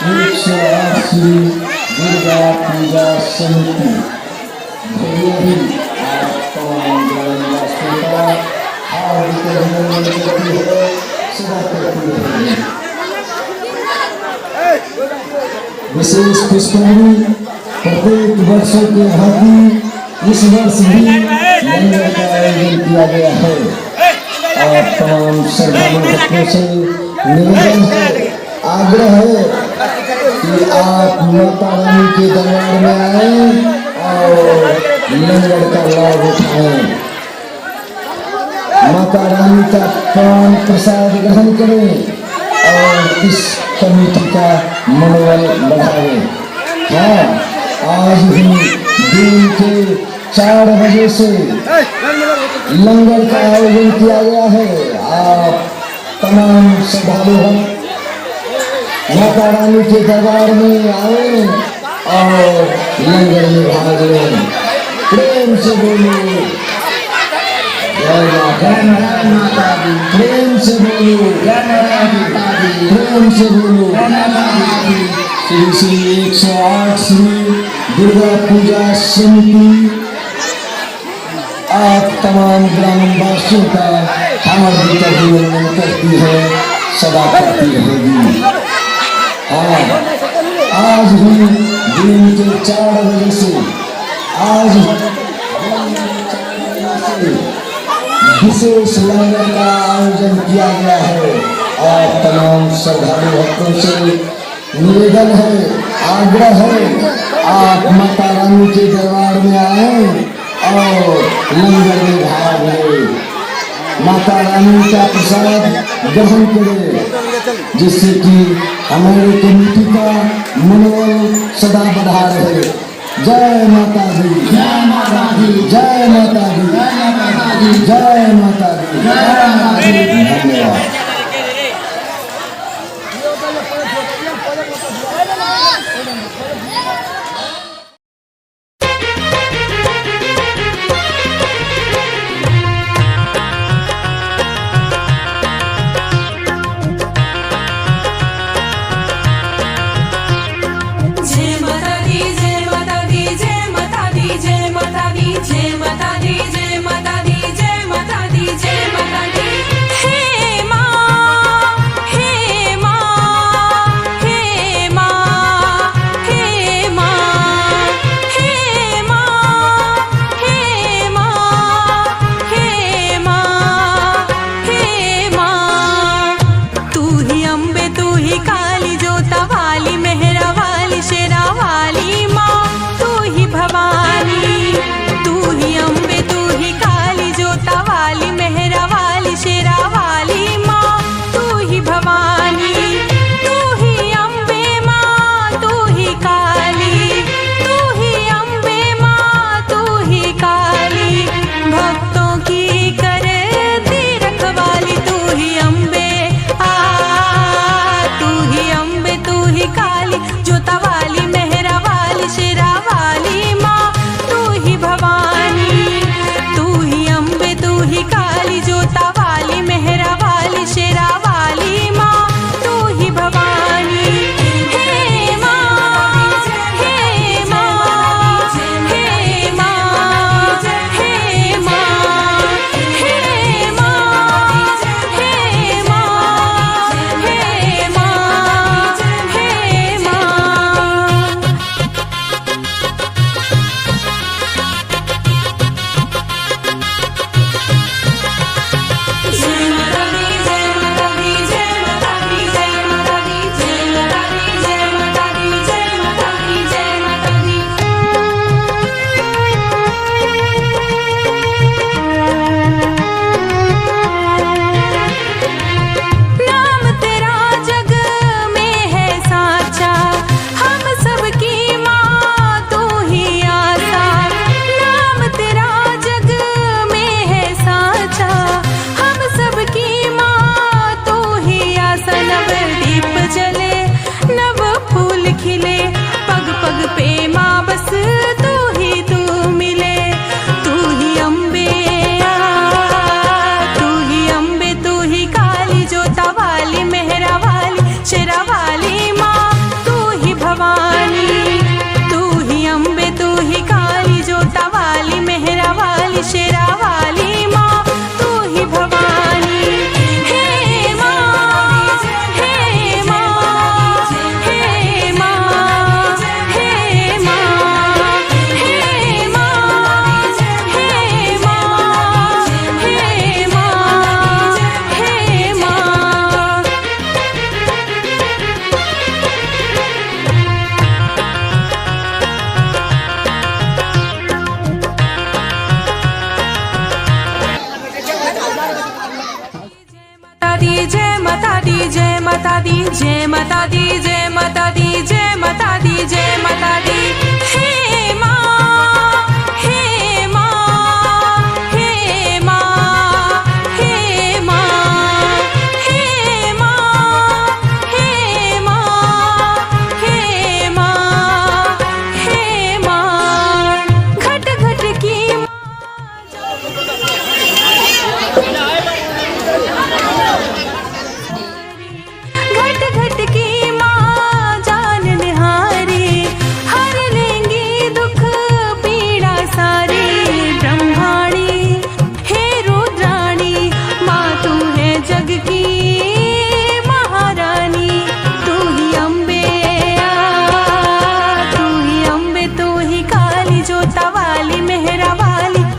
108 श्री दुर्गा पूजा समिति भैया भी आपका ग्रामवासियों का हार्दिक अभिनंदन करती है, सदा करती है। विशेष पुष्पांजलि प्रत्येक वर्षों के भांति इस वर्ष भी लंगर का आयोजन किया गया है और तमाम श्रद्धालु भक्तों से निवेदन है, आग्रह है कि आप माता रानी के दरबार में आए और लंगर का लाभ उठाएं, माता रानी का पान प्रसाद ग्रहण करें और इस कमेटी का मनोबल बढ़ाएं। हाँ, आज भी दिन के 4 बजे से लंगर का आयोजन किया गया है। आप तमाम श्रद्धालु माता रानी के दरबार में आए और लंगर में भाग लें। प्रेम से बोलो जय माता दी, प्रेम से बोलो जय माता दी, प्रेम से बोलो जय माता दी। श्री 108 श्री दुर्गा पूजा समिति आप तमाम ग्रामवासियों का हार्दिक अभिनंदन करती है, सदा करती रहेगी। हाँ, आज भी दिन के 4 बजे से विशेष लंगर का आयोजन किया गया है और तमाम श्रद्धालु भक्तों से निवेदन है, आग्रह है, आप माता रानी के दरबार में आए और लंगर में भाग लें, माता रानी का प्रसाद ग्रहण करें, जिससे कि हमारे कमेटी का मनोबल सदा बढ़ा रहे। जय माता दी, जय माता दी, जय माता दी, जय माता दी, जय माता दी, जय माता दी। धन्यवाद। Gracias.